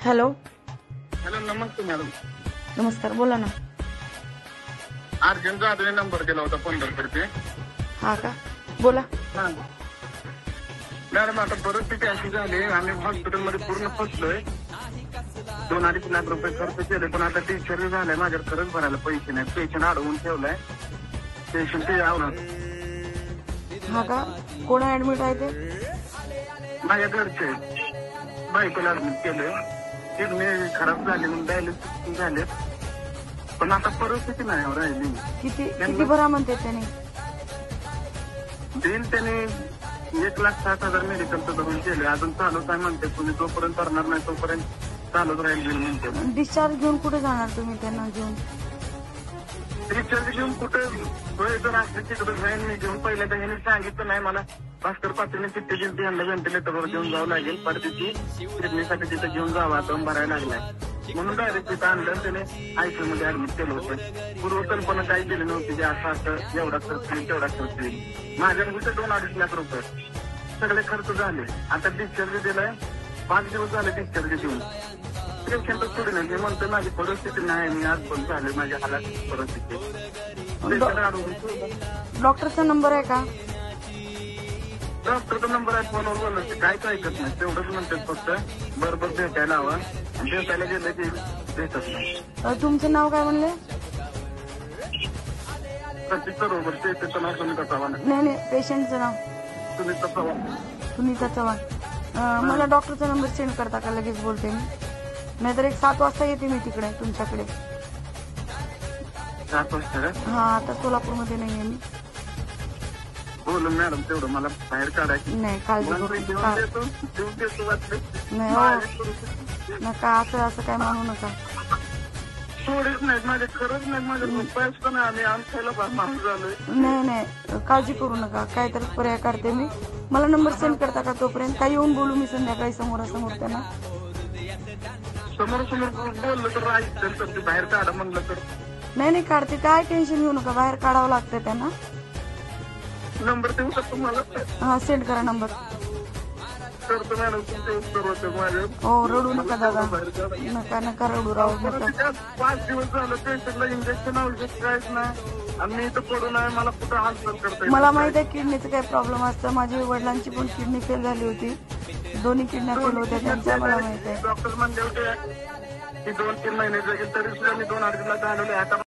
Hello. Hello, नमस्ते madam. नमस्कार, बोला ना. अर्जंट जाधवने नंबर दिला होता पंढरपूरचे. हा का, बोला. मॅडम, आता परिस्थिती अशी झाली, आम्ही हॉस्पिटलमध्ये पूर्ण फसलोय. 2-2.5 लाख रुपये खर्च केले, पण आता डिस्चार्ज झालाय. माझ्याकडे खरंच भरायला पैसे नाही. पेशंट अडवून ठेवलाय. पेशंट ते आवणार. हा का, कोण ऍडमिट आहे ते? माझ्या घरचे बायकोला ऍडमिट केले. किडनी खराब झाली म्हणून डायलिसिस झाले, पण आता परिस्थिती नाही राहिली. किती भरा म्हणते त्याने? देईल त्याने 1,60,000 मेडिकलचं धरून केले. अजून चालूच आहे म्हणते. तुम्ही जोपर्यंत करणार नाही तोपर्यंत चालूच राहील म्हणते. डिस्चार्ज घेऊन कुठे जाणार तुम्ही त्यांना घेऊन? डिस्चार्ज घेऊन कुठे जर असले तिकडे जाईन मी घेऊन. पहिल्यांदा ह्याने सांगितलं नाही मला. भास्कर पाटीलने चिठ्ठी दिली, यांना व्हेंटिलेटरवर घेऊन जावं लागेल. परदेशी किडनीसाठी तिथे घेऊन जावा, दम भरायला लागलाय म्हणून डायरेक्ट तिथं आणलं. त्याने आयसीयू मध्ये ऍडमिट केलं होतं. पूर्वकल्पना काही केली नव्हती की असं एवढा खर्च येईल तेवढा खर्च येईल. माझ्या मुलीचे 2-2.5 लाख रुपये सगळे खर्च झाले. आता डिस्चार्ज दिलाय, 5 दिवस झाले डिस्चार्ज देऊन. पेशंटच थोडी नाही. म्हणतो माझी परिस्थिती नाही, मी आज पण झाले माझ्या हालात परिस्थिती. डॉक्टरचा नंबर आहे का? डॉक्टरचा नंबर आहे, फोनवर बोलायचं काहीच ऐकत नाही. तेवढंच म्हणतात फक्त बरोबर भेटायला हवा. भेटायला गेलं की भेटत नाही. तुमचं नाव काय म्हणले? प्रत्येक बरोबर त्याचं नाव सुनीता चव्हाण. नाही, पेशंटचं नाव सुनीता चव्हाण. सुनीता चव्हाण. मला डॉक्टरचा नंबर सेंड करता का? लगेच बोलते मी. नाहीतर 7 वाजता येते मी तिकडे तुमच्याकडे. 7 वाजता का? हा, आता सोलापूरमध्ये नाहीये मी. बोलून मॅडम तेवढं मला बाहेर काढायचं नाही, काळजी करू नाही हो. नका असं काय म्हणू नका. थोडीच नाही माझे, खरंच नाही माझे. पैसे पण आम्ही आमच्याला माणूस झालोय. नाही, काळजी करू नका. काहीतरी पर्याय काढते मी. मला नंबर सेंड करता का? तोपर्यंत काही येऊन बोलू मी संध्याकाळी समोरासमोर त्यांना. समोर बोललं तर ऐकतं, तर ते बाहेर काढा म्हणलं तर. नाही, काढते. काय टेन्शन घेऊ नका. बाहेर काढावं लागतं त्यांना. नंबर देऊ का तुम्हाला? हा, सेंड करा नंबर. करतो मॅडम, तुमचे उत्तर होते माझे. हो, रडू नका दादा. नका रडू राहू नका. 5 दिवस झालं पेशंटला इंजेक्शन औषध काहीच नाही, आणि मी इथं पडून आहे. मला कुठं हालचाल करता. मला माहित आहे किडनीचं काय प्रॉब्लेम असतं. माझ्या वडिलांची पण किडनी फेल झाली होती. 2 किडन्या फेल होत्या त्यांच्या. मला माहित आहे. डॉक्टर म्हणले होते की 2-3 महिने जगेल, तरी सुद्धा मी 2-2.5 लाख घालवले. आता